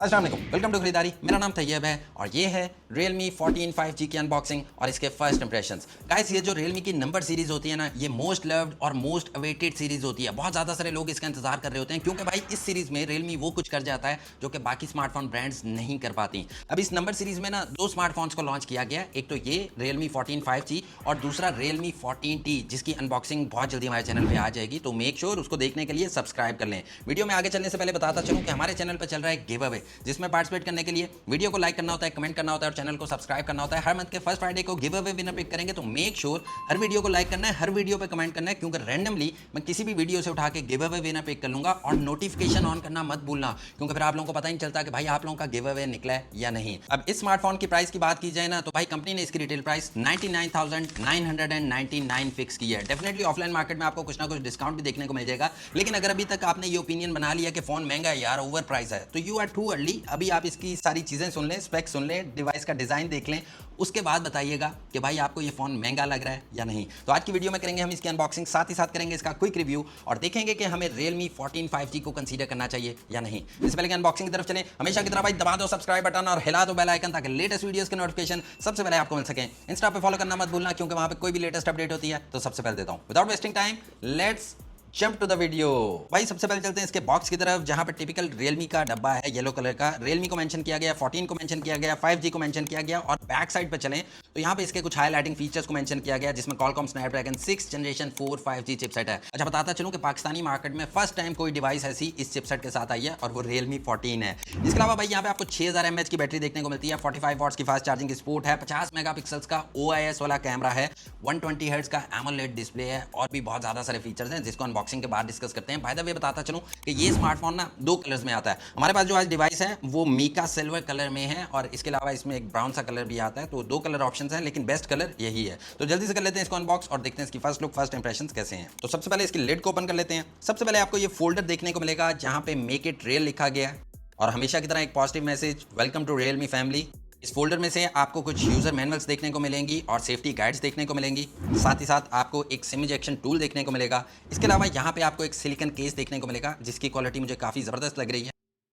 अस्सलाम वालेकुम, welcome to खरीदारी। मेरा नाम तैयब है और ये है Realme 14 5G की अनबॉक्सिंग और इसके फर्स्ट इंप्रेशंस। गाइस, ये जो Realme की नंबर सीरीज होती है ना, ये मोस्ट लव्ड और मोस्ट अवेटेड सीरीज होती है। बहुत ज़्यादा सारे लोग इसका इंतजार कर रहे होते हैं क्योंकि भाई इस सीरीज में Realme वो कुछ कर जाता है जो कि बाकी स्मार्टफोन ब्रांड्स नहीं कर पाती। अब इस नंबर सीरीज में ना दो स्मार्टफोन्स को लॉन्च किया गया, एक तो ये Realme 14 5G और दूसरा Realme 14T, जिसकी अनबॉक्सिंग बहुत जल्दी हमारे चैनल पर आ जाएगी। तो मेक श्योर उसको देखने के लिए सब्सक्राइब कर लें। वीडियो में आगे चलने से पहले बताता चलूँ कि हमारे चैनल पर चल रहा है गिव अवे, जिसमें पार्टिसिपेट करने के लिए वीडियो को लाइक करना होता है, कमेंट करना होता है और चैनल को सब्सक्राइब करना होता है। हर मंथ के फर्स्ट फ्राइडे को गिव अवे विनर पिक करेंगे, तो मेक श्योर हर वीडियो को लाइक करना है, हर वीडियो पे कमेंट करना है, क्योंकि रैंडमली मैं किसी भी वीडियो से उठा के गिव अवे विनर पिक कर लूंगा। और नोटिफिकेशन ऑन करना मत भूलना, क्योंकि फिर आप लोगों को पता ही नहीं चलता कि भाई आप लोगों का गिव अवे निकला है या नहीं। अब इस स्मार्टफोन की प्राइस की बात की जाए ना, तो भाई कंपनी ने इसकी रिटेल प्राइस 99,999 फिक्स की है। डेफिनेटली ऑफलाइन मार्केट में आपको कुछ ना कुछ डिस्काउंट भी देखने को मिल जाएगा, लेकिन अगर अभी तक आपने ये ओपिनियन बना लिया कि फोन महंगा है यार, ओवर प्राइस है, तो यू आर टू अर्ली। अभी आप इसकी सारी चीजें सुन लें, स्पेक सुन लें, डिवाइस का डिजाइन देख लें, उसके बाद बताइएगा कि भाई आपको ये फोन महंगा लग रहा है या नहीं। तो आज की वीडियो में करेंगे हम इसकी अनबॉक्सिंग, साथ ही साथ करेंगे इसका क्विक रिव्यू और देखेंगे कि हमें Realme 14 5G को कंसीडर करना चाहिए या नहीं। इससे पहले अनबॉक्सिंग की तरफ चलें, हमेशा की तरह भाई दबा दो सब्सक्राइब बटन और हिला दो बेल आइकन, ताकि लेटेस्ट वीडियोस के नोटिफिकेशन सबसे पहले आपको मिल सके। इंस्टा पे फॉलो करना मत भूलना, क्योंकि वहां पे कोई भी लेटेस्ट अपडेट होती है तो सबसे पहले देता हूं। Without wasting time, let's jump to the video. भाई सबसे पहले चलते हैं इसके बॉक्स की तरफ, जहां पे टिपिकल Realme का डब्बा है येलो कलर का। Realme को मेंशन किया गया, 14 को मेंशन किया गया, 5G को मेंशन किया गया। और बैक साइड पे चलें तो यहाँ पे इसके कुछ हाईलाइटिंग फीचर्स को मेंशन किया गया, जिसमें Qualcomm Snapdragon 6 generation 4 5G chipset है। अच्छा, बताता चलूं कि पाकिस्तानी मार्केट में फर्स्ट टाइम कोई डिवाइस ऐसी इस चिपसेट के साथ आई है और वो Realme 14 है। इसके अलावा भाई यहाँ पे आपको 6000 mAh की बैटरी देखने को मिलती है, 45 वॉट्स की फास्ट चार्जिंग सपोर्ट है, 50 मेगापिक्सल्स का OIS वाला कैमरा है, 120 हर्ट्ज का AMOLED डिस्प्ले है और भी बहुत ज्यादा सारे फीचर्स हैं, जिसको अनबॉक्सिंग के बाद डिस्कस करते हैं। बाय द वे बताता चलूं कि ये स्मार्टफोन ना दो कलर्स में आता है। हमारे पास जो आज डिवाइस है वो मीका सिल्वर कलर में है और इसके अलावा इसमें एक ब्राउन सा कलर भी आता है। तो दो कलर ऑप्शंस हैं, लेकिन बेस्ट कलर यही है। तो जल्दी से कर लेते हैं इसको अनबॉक्स और देखते हैं इसकी फर्स्ट लुक, फर्स्ट इंप्रेशंस कैसे हैं। तो सबसे पहले इसकी लिड को ओपन कर लेते हैं। सबसे पहले आपको ये फोल्डर देखने को मिलेगा, जहां पे मेक इट रियल लिखा गया है और हमेशा की तरह एक positive message, welcome to Realme family. इस फोल्डर में से आपको कुछ यूजर मैनुअल्स देखने को मिलेंगी और सेफ्टी गाइड्स देखने को मिलेंगी। साथ ही साथ आपको एक सिम इजेक्शन टूल देखने को मिलेगा। इसके अलावा यहाँ पे आपको एक सिलिकॉन केस देखने को मिलेगा, जिसकी क्वालिटी मुझे काफ़ी ज़बरदस्त लग रही है।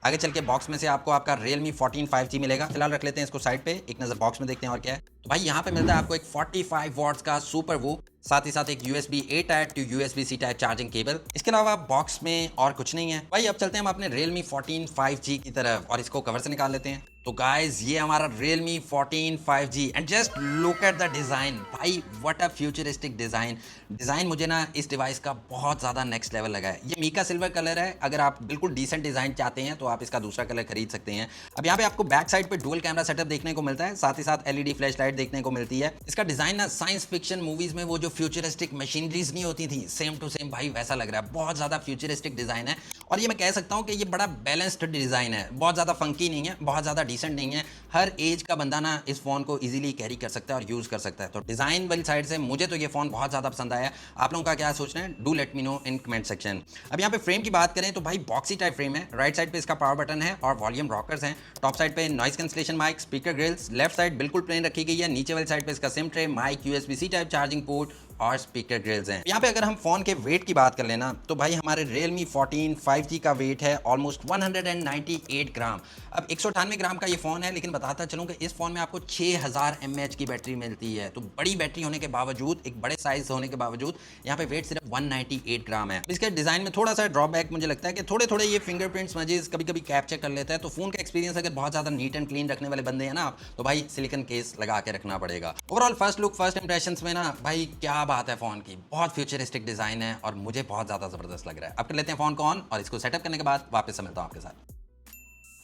आगे चल के बॉक्स में से आपको आपका Realme 14 5G मिलेगा। फिलहाल रख लेते हैं इसको साइड पे, एक नज़र बॉक्स में देखते हैं और क्या है। तो भाई यहाँ पे मिलता है आपको एक 45 वॉट्स का सुपर वो, साथ ही साथ एक USB A type two USB C type charging cable. इसके अलावा बॉक्स में और कुछ नहीं है। भाई अब चलते हैं हम अपने Realme 14 5G की तरफ और इसको कवर से निकाल लेते हैं। तो गाइस, ये हमारा Realme 14 5G and just look at the design. भाई व्हाट अ फ्यूचरिस्टिक डिज़ाइन मुझे ना इस डिवाइस का बहुत ज़्यादा नेक्स्ट लेवल लगा है। ये मीका सिल्वर कलर है, अगर आप बिल्कुल डिसेंट डिज़ाइन चाहते हैं तो आप इसका दूसरा कलर खरीद सकते हैं। अब यहाँ पे आपको बैक साइड पे डुअल कैमरा सेटअप देखने को मिलता है, साथ ही साथ LED फ्लैश लाइट देखने को मिलती है। इसका डिज़ाइन ना साइंस फिक्शन मूवीज़ में वो जो फ्यूचरिस्टिक मशीनरीज नहीं होती थी, सेम टू सेम भाई वैसा लग रहा है। बहुत ज़्यादा फ्यूचरिस्टिक डिज़ाइन है और ये मैं कह सकता हूँ कि ये बड़ा बैलेंस्ड डिज़ाइन है। बहुत ज़्यादा फंकी नहीं है, बहुत ज़्यादा डिसेंट नहीं है। हर एज का बंदा ना इस फोन को इजीली कैरी कर सकता है और यूज कर सकता है। तो डिजाइन वाली साइड से मुझे तो ये फोन बहुत ज्यादा पसंद आया। आप लोगों का क्या सोचना है, do let me know in comment section. अब यहाँ पे फ्रेम की बात करें तो भाई बॉक्सी टाइप फ्रेम है। राइट साइड पे इसका पावर बटन है और वॉल्यूम रॉकर्स हैं। टॉप साइड पे noise cancellation mic, speaker grills. Left side बिल्कुल प्लेन रखी गई है। नीचे वाली साइड पे इसका SIM tray, mic, USB-C type charging port और स्पीकर ग्रिल्स हैं। यहाँ पे अगर हम फोन के वेट की बात कर लेना तो भाई हमारे Realme 14 5G का वेट है ऑलमोस्ट 198 ग्राम। अब 198 ग्राम का ये फोन है, लेकिन बताता चलूं कि इस फोन में आपको 6000 mAh की बैटरी मिलती है। तो बड़ी बैटरी होने के बावजूद, एक बड़े साइज होने के बावजूद यहाँ पे वेट सिर्फ 198 ग्राम है। इसके डिजाइन में थोड़ा सा ड्रॉबैक मुझे लगता है कि थोड़े थोड़े ये फिंगरप्रिंट स्मजेस कभी कभी कैप्चर कर लेता है। तो फोन का एक्सपीरियंस अगर बहुत ज्यादा नीट एंड क्लीन रखने वाले बंदे हैं ना आप, तो भाई सिलिकॉन केस लगा के रखना पड़ेगा। Overall first look, first impressions में ना भाई क्या बात है फोन की, बहुत फ्यूचरिस्टिक डिजाइन है और मुझे बहुत ज्यादा जबरदस्त लग रहा है। अब कर लेते हैं फोन को ऑन और इसको सेटअप करने के बाद वापस से मिलता हूं आपके साथ।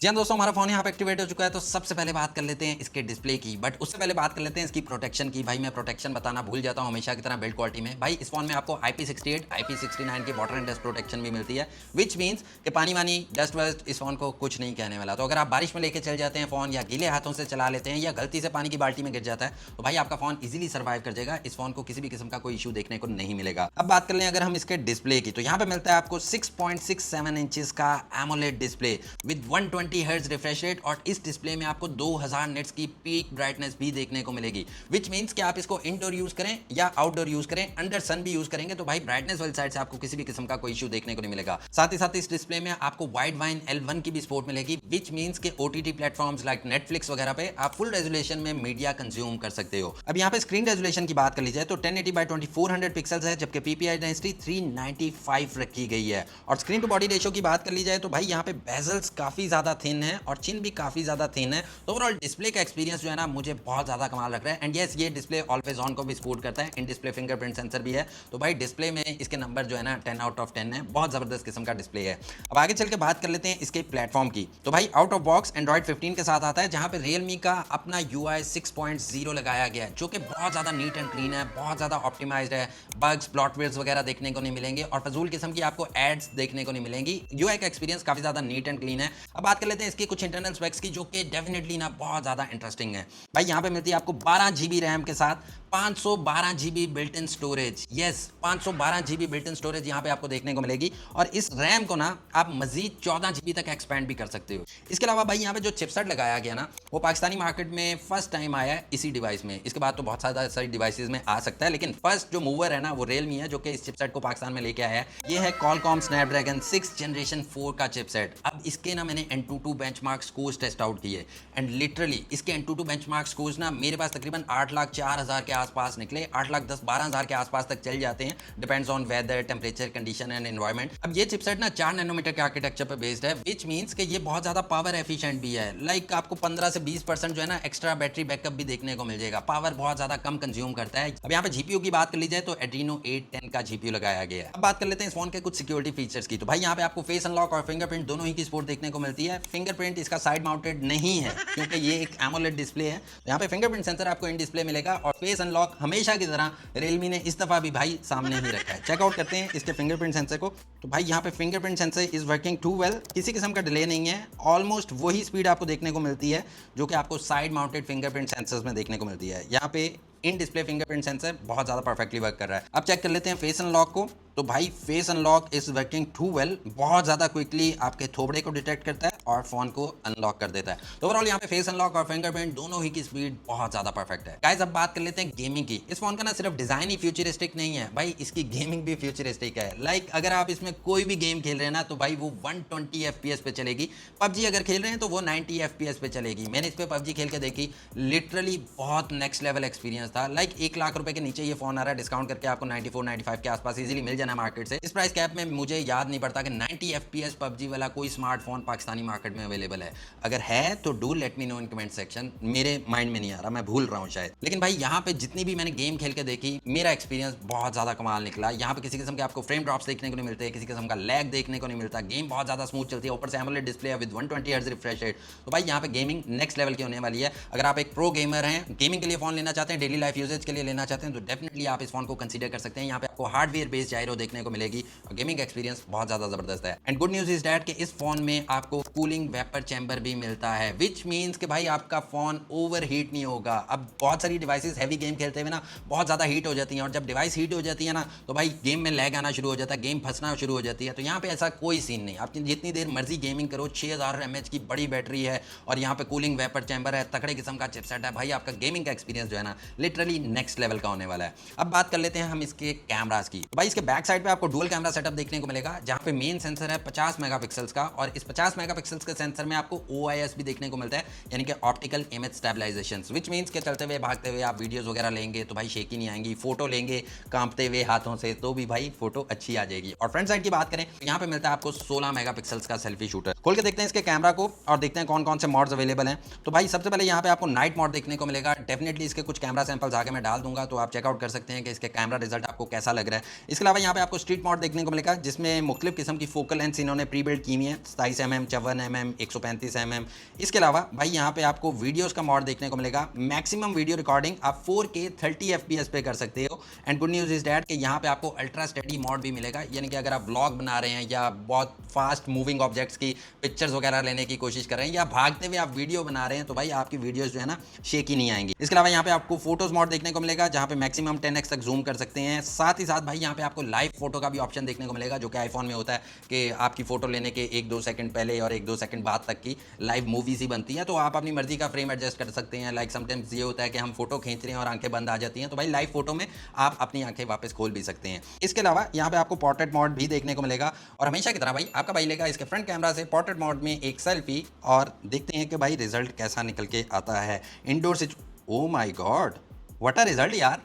जी हाँ दोस्तों, हमारा फोन यहाँ पे एक्टिवेट हो चुका है। तो सबसे पहले बात कर लेते हैं इसके डिस्प्ले की, बट उससे पहले बात कर लेते हैं इसकी प्रोटेक्शन की। भाई मैं प्रोटेक्शन बताना भूल जाता हूँ हमेशा की तरह बिल्ड क्वालिटी में। भाई इस फोन में आपको IP68, IP69 की वाटर एंड डस्ट प्रोटेक्शन भी मिलती है, विच मीन्स कि पानी वानी, डस्ट वस्ट इस फोन को कुछ नहीं कहने वाला। तो अगर आप बारिश में लेके चल जाते हैं फोन, या गीले हाथों से चला लेते हैं, या गलती से पानी की बाल्टी में गिर जाता है, तो भाई आपका फोन इजीली सर्वाइव कर जाएगा। इस फोन को किसी भी किस्म का कोई इशू देखने को नहीं मिलेगा। अब बात कर लें अगर हम इसके डिस्प्ले की, तो यहाँ पे मिलता है आपको 6.67 इंचेस का AMOLED display with 120 120 hertz refresh rate और इस डिस्प्ले में आपको 2000 निट्स की पीक ब्राइटनेस भी देखने को मिलेगी, विच मींस कि आप इसको इंडोर यूज करें या आउटडोर यूज करें, अंडर सन भी यूज करेंगे तो भाई ब्राइटनेस वाली साइड से आपको किसी भी किस्म का कोई इशू देखने को नहीं मिलेगा। साथ ही साथ इस डिस्प्ले में आपको वाइड वाइन L1 की भी सपोर्ट मिलेगी, विच मींस के OTT प्लेटफॉर्म्स लाइक नेटफ्लिक्स वगैरह पे आप फुल रेजोल्यूशन में मीडिया कंज्यूम कर सकते हो। अब यहाँ पे स्क्रीन रेजोल्यूशन की बात कर ली जाए तो 1080 बाय 2400 पिक्सल्स है, जबकि PPI डेंसिटी 395 रखी गई है। और स्क्रीन टू बॉडी रेशियो की बात कर ली जाए तो भाई यहाँ पे बेजल्स काफी ज्यादा थिन है और चिन भी काफी ज्यादा थिन है, तो ओवरऑल डिस्प्ले का एक्सपीरियंस जो है ना मुझे बहुत ज्यादा कमाल लग रहा है। एंड यस, ये डिस्प्ले ऑलवेज ऑन को भी सपोर्ट करता है, इन डिस्प्ले फिंगरप्रिंट सेंसर भी है, तो भाई डिस्प्ले में इसके नंबर जो है ना 10 आउट ऑफ 10 है, बहुत जबरदस्त किस्म का डिस्प्ले है। अब आगे चल के बात कर लेते हैं इसके प्लेटफॉर्म की, तो भाई आउट ऑफ बॉक्स एंड्रॉइड 15 के साथ आता है, जहां पे रियलमी का अपना UI 6.0 लगाया गया है, जो कि बहुत ज्यादा नीट एंड क्लीन है, बहुत ज्यादा ऑप्टिमाइज्ड है, बग्स ब्लॉटवेयर्स वगैरह देखने को नहीं मिलेंगे और फजूल किस्म की आपको एड्स देखने को नहीं मिलेंगी। UI का एक्सपीरियंस काफी ज्यादा नीट एंड क्लीन है। अब बात कर लेते हैं इसकी कुछ इंटरनल स्पेक्स की, जो कि डेफिनेटली ना बहुत ज्यादा इंटरेस्टिंग है। भाई यहाँ पे मिलती है आपको 12 GB रैम के साथ 512 GB built in storage. Yes, 512 GB built in storage यहाँ पे आपको देखने को मिलेगी और इस रैम को ना आप मजीद 14 GB तक एक्सपेंड भी कर सकते हो। इसके अलावा भाई यहाँ पे जो चिपसेट लगाया गया ना वो पाकिस्तानी मार्केट में फर्स्ट टाइम आया है इसी डिवाइस में, इसके बाद तो बहुत सारी डिवाइसेस में आ सकता है, लेकिन फर्स्ट जो मूवर है ना वो रियलमी है, जो कि इस चिपसेट को पाकिस्तान में लेके आया है। ये है Qualcomm Snapdragon 6 जनरेशन 4 का चिपसेट। अब इसके ना मैंने Antutu benchmark scores test out किए एंड लिटरली इसके Antutu बेंचमार्क स्कोर्स ना मेरे पास तकरीबन 8,04,000 के आसपास निकले, 8,10,12,000 के आसपास तक चल जाते हैं, depends on whether, temperature, condition and environment. अब ये चिपसेट ना 4 नैनोमीटर के आर्किटेक्चर पे बेस्ड है, विच मींस कि ये बहुत ज्यादा पावर एफिशिएंट भी है। लाइक आपको 15 से 20% जो है ना एक्स्ट्रा बैटरी बैकअप भी देखने को मिल जाएगा, पावर बहुत ज्यादा कम कंज्यूम करता है। अब यहाँ पे GPU की बात कर ली जाए तो Adreno 810 का GPU लगाया गया है। अब बात कर लेते हैं इस फोन के कुछ सिक्योरिटी फीचर्स की, तो भाई यहाँ पे आपको फेस अनलॉक और फिंगरप्रिंट दोनों ही की सपोर्ट देखने को मिलती है। फिंगरप्रिंट इसका साइड माउंटेड नहीं है क्योंकि ये एक एमोलेड डिस्प्ले है, यहाँ पे फिंगरप्रिंट सेंसर आपको इन डिस्प्ले मिलेगा और फेस अनलॉक हमेशा की तरह रियलमी ने इस दफा भी भाई सामने ही रखा है। चेकआउट करते हैं इसके फिंगरप्रिंट सेंसर को, तो भाई यहाँ पे fingerprint sensor is working too well, किसी किस्म का डिले नहीं है, ऑलमोस्ट वही स्पीड आपको देखने को मिलती है जो कि आपको साइड माउंटेड फिंगरप्रिंट सेंसर्स में देखने को मिलती है। यहाँ पे इन डिस्प्ले फिंगरप्रिंट सेंसर बहुत ज़्यादा परफेक्टली वर्क कर रहा है। अब चेक कर लेते हैं फेस अनलॉक को, तो भाई face unlock is working too well, बहुत ज़्यादा क्विकली आपके थोबड़े को डिटेक्ट करता है और फोन को अनलॉक कर देता है। तो ओवरऑल यहाँ पे फेस अनलॉक और फिंगरप्रिंट दोनों ही की स्पीड बहुत ज़्यादा परफेक्ट है। गाइस अब बात कर लेते हैं गेमिंग की। इस फोन का ना सिर्फ डिज़ाइन ही फ्यूचरिस्टिक नहीं है भाई, इसकी गेमिंग भी फ्यूचरिस्टिक है। लाइक अगर आप इसमें कोई भी गेम खेल रहे हैं ना तो भाई वो 120 FPS पे चलेगी। PUBG अगर खेल रहे हैं तो वो 90 FPS पे चलेगी। मैंने इस पर PUBG खेल के देखी, लिटरली बहुत नेक्स्ट लेवल एक्सपीरियंस था। लाइक 1 लाख रुपए के नीचे ये फोन आ रहा है, डिस्काउंट करके आपको 94-95 के आसपास इजीली मिल जाना मार्केट से। इस प्राइस कैप में मुझे याद नहीं पड़ता कि 90 FPS PUBG वाला कोई स्मार्टफोन पाकिस्तानी मार्केट में अवेलेबल है। अगर है तो do let me know in comment section, मेरे माइंड में नहीं आ रहा, मैं भूल रहा हूँ शायद। लेकिन भाई यहाँ पे जितनी भी मैंने गेम खेल के देखी, मेरा एक्सपीरियंस बहुत ज्यादा कमाल निकला। यहाँ पे किसी किस्म के आपको फ्रेम ड्रॉप्स देखने को नहीं मिलते, किसी किस्म का लैग देखने को नहीं मिलता, गेम बहुत ज्यादा स्मूथ चलती है, ऊपर से एमोलेड डिस्प्ले है विद 120 हर्ट्ज रिफ्रेश रेट। तो भाई यहाँ पे गेमिंग नेक्स्ट लेवल की होने वाली है। अगर आप एक प्रो गेमर हैं, गेमिंग के लिए फोन लेना चाहते हैं, डेली लाइफ यूजेज के लिए लेना चाहते हैं, तो डेफिनेटली आप इस फोन को कंसीडर कर सकते हैं। यहाँ पे आपको हार्डवेयर बेस्ड जायरो देखने को मिलेगी और गेमिंग एक्सपीरियंस बहुत ज्यादा जबरदस्त है। And good news is that कि इस फोन में आपको कूलिंग वेपर चैम्बर भी मिलता है, विच मींस कि भाई आपका फोन ओवर हीट नहीं होगा। अब बहुत सारी डिवाइसेस हैवी गेम खेलते हुए ना बहुत ज्यादा हीट हो जाती हैं, और जब डिवाइस हीट हो जाती है ना तो भाई गेम में लैग आना शुरू हो जाता है, गेम फंसना शुरू हो जाती है। तो यहाँ पे ऐसा कोई सीन नहीं, आप जितनी देर मर्जी गेमिंग करो, 6000 mAh की बड़ी बैटरी है और यहाँ पे कूलिंग वेपर चैम्बर है, तगड़े किस्म का चिपसेट है, भाई आपका गेमिंग का एक्सपीरियंस जो है ना लिटरली नेक्स्ट लेवल का होने वाला है। अब बात कर लेते हैं हम इसके कैमरास की। भाई इसके बैक साइड पे आपको डुअल कैमरा सेटअप देखने को मिलेगा, जहाँ पे मेन सेंसर है 50 मेगापिक्सल्स का, और इस 50 मेगापिक्सल्स के सेंसर में आपको OIS भी देखने को मिलता है, यानी कि optical image stabilisation, which means के चलते हुए भागते हुए आप वीडियोस वगैरह लेंगे तो भाई शेकी नहीं आएंगी, फोटो लेंगे कांपते हुए हाथों से तो भी भाई फोटो अच्छी आ जाएगी। और फ्रंट साइड की बात करें तो यहाँ पे मिलता है आपको 16 मेगापिक्सल्स का सेल्फी शूटर। खोल के देखते हैं इसके कैमरा को और देखते हैं कौन कौन से मॉड्स अवेलेबल हैं। तो भाई सबसे पहले यहाँ पे आपको नाइट मॉड देखने को मिलेगा। डेफिनेटली इसके कुछ कैमरा सैंपल्स आगे मैं डाल दूंगा, तो आप चेकआउट कर सकते हैं कि इसके कैमरा रिजल्ट आपको कैसा लग रहा है। इसके अलावा यहाँ पे आपको स्ट्रीट मॉड देखने को मिलेगा, जिसमें मुख्तलिफ किस्म की फोकल लेंस इन्होंने प्री बिल्ड की हुई है, 27 mm, 54 mm, 135 mm। इसके अलावा भाई यहाँ पे आपको वीडियोस का मॉड देखने को मिलेगा। मैक्सिमम वीडियो रिकॉर्डिंग आप 4K 30 FPS पे कर सकते हो। And good news is that कि यहाँ पे आपको अल्ट्रा स्टडी मॉड भी मिलेगा, यानी कि अगर आप ब्लॉग बना रहे हैं या बहुत फास्ट मूविंग ऑब्जेक्ट्स की पिक्चर्स वगैरह लेने की कोशिश कर रहे हैं या भागते हुए आप वीडियो बना रहे हैं, तो भाई आपकी वीडियोस जो है ना शेकी नहीं आएंगी। इसके अलावा यहाँ पे आपको फोटो विंडोज मोड देखने को मिलेगा जहाँ पे मैक्सिमम 10x तक जूम कर सकते हैं। साथ ही साथ भाई यहाँ पे आपको लाइव फोटो का भी ऑप्शन देखने को मिलेगा, जो कि आईफोन में होता है कि आपकी फोटो लेने के 1-2 सेकंड पहले और 1-2 सेकंड बाद तक की लाइव मूवीज ही बनती हैं, तो आप अपनी मर्जी का फ्रेम एडजस्ट कर सकते हैं। लाइक समटाइम्स ये होता है कि हम फोटो खींच रहे हैं और आंखें बंद आ जाती हैं, तो भाई लाइव फोटो में आप अपनी आंखें वापस खोल भी सकते हैं। इसके अलावा यहाँ पे आपको पोर्ट्रेट मोड भी देखने को मिलेगा, और हमेशा की तरह भाई आपका भाई लेगा इसके फ्रंट कैमरा से पोर्ट्रेट मोड में एक सेल्फी, और देखते हैं कि भाई रिजल्ट कैसा निकल के आता है। इंडोर से oh my God, what a result यार।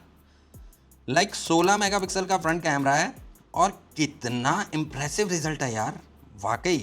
लाइक 16 मेगापिक्सल का फ्रंट कैमरा है और कितना इंप्रेसिव रिजल्ट है यार। वाकई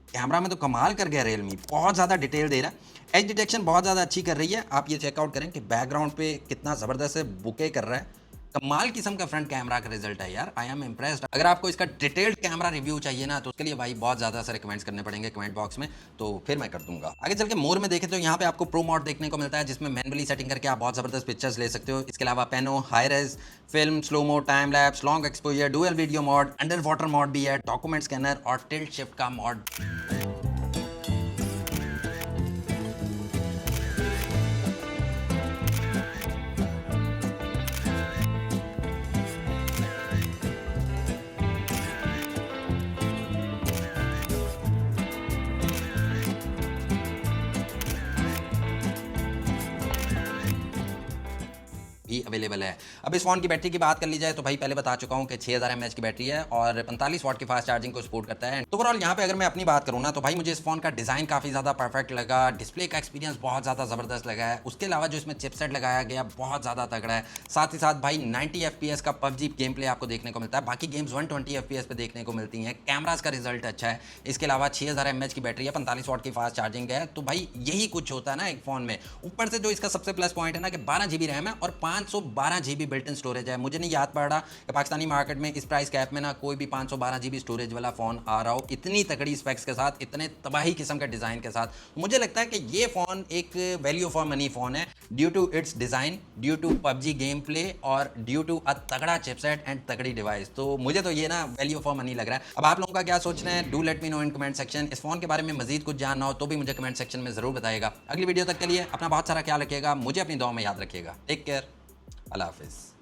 कैमरा में तो कमाल कर गया रियलमी, बहुत ज़्यादा डिटेल दे रहा है। एज डिटेक्शन बहुत ज़्यादा अच्छी कर रही है। आप ये चेकआउट करें कि बैकग्राउंड पे कितना ज़बरदस्त से बुके कर रहा है। कमाल किस्म का फ्रंट कैमरा का रिजल्ट है यार, आई एम इम्प्रेस्ड। अगर आपको इसका डिटेल्ड कैमरा रिव्यू चाहिए ना, तो उसके लिए भाई बहुत ज़्यादा से रिकमेंड्स करने पड़ेंगे कमेंट बॉक्स में, तो फिर मैं कर दूंगा। आगे चल के मोर में देखें तो यहाँ पे आपको प्रो मोड देखने को मिलता है, जिसमें मैनुअली सेटिंग करके आप बहुत ज़बरदस्त पिक्चर्स ले सकते हो। इसके अलावा pano, high res, film, slow mode, time lapse, long exposure, dual video mode, under water mode भी है, डॉक्यूमेंट स्कैनर और टिल्ट शिफ्ट का मोड। भी अवेलेबल है। अब इस फोन की बैटरी की बात कर ली जाए तो भाई पहले बता चुका हूं कि 6000 mAh की बैटरी है और 45 वाट की फास्ट चार्जिंग को सपोर्ट करता है। तो ओवरऑल यहां पे अगर मैं अपनी बात करूं ना, तो भाई मुझे इस फोन का डिजाइन काफी ज्यादा परफेक्ट लगा, डिस्प्ले का एक्सपीरियंस बहुत ज्यादा जबरदस्त लगा है। उसके अलावा जो इसमें चिपसेट लगाया गया बहुत ज्यादा तगड़ा है। साथ ही साथ भाई 90 FPS का PUBG गेम प्ले आपको देखने को मिलता है, बाकी गेम्स 120 FPS पे देखने को मिलती हैं। कैमरास का रिजल्ट अच्छा है। इसके अलावा 6000 mAh की बैटरी है, 45 वाट की फास्ट चार्जिंग है, तो भाई यही कुछ होता है ना एक फोन में। ऊपर से जो इसका सबसे प्लस पॉइंट है ना कि 12 GB रैम है और 512 GB बिल्ट इन स्टोरेज है। मुझे नहीं याद पड़ रहा कि पाकिस्तानी मार्केट में इस प्राइस कैप में ना कोई भी 512 GB स्टोरेज वाला फोन आ रहा हो इतनी तगड़ी स्पेक्स के साथ, इतने तबाही किस्म के डिजाइन के साथ। मुझे लगता है कि ये फोन एक वैल्यू फॉर मनी फोन है, due to its design, due to PUBG game play और ड्यू टू अ तगड़ा चिपसेट एंड तगड़ी डिवाइस। तो मुझे तो ये ना वैल्यू फॉर मनी लग रहा है। अब आप लोगों का क्या सोच रहे हैं, do let me know in comment section. इस फोन के बारे में मजीद कुछ जानना हो तो भी मुझे कमेंट सेक्शन में जरूर बताइएगा। अगली वीडियो तक के लिए अपना बहुत सारा ख्याल रखिएगा, मुझे अपनी दुआ में याद रखिएगा। टेक केयर, अल्लाह हाफिज़।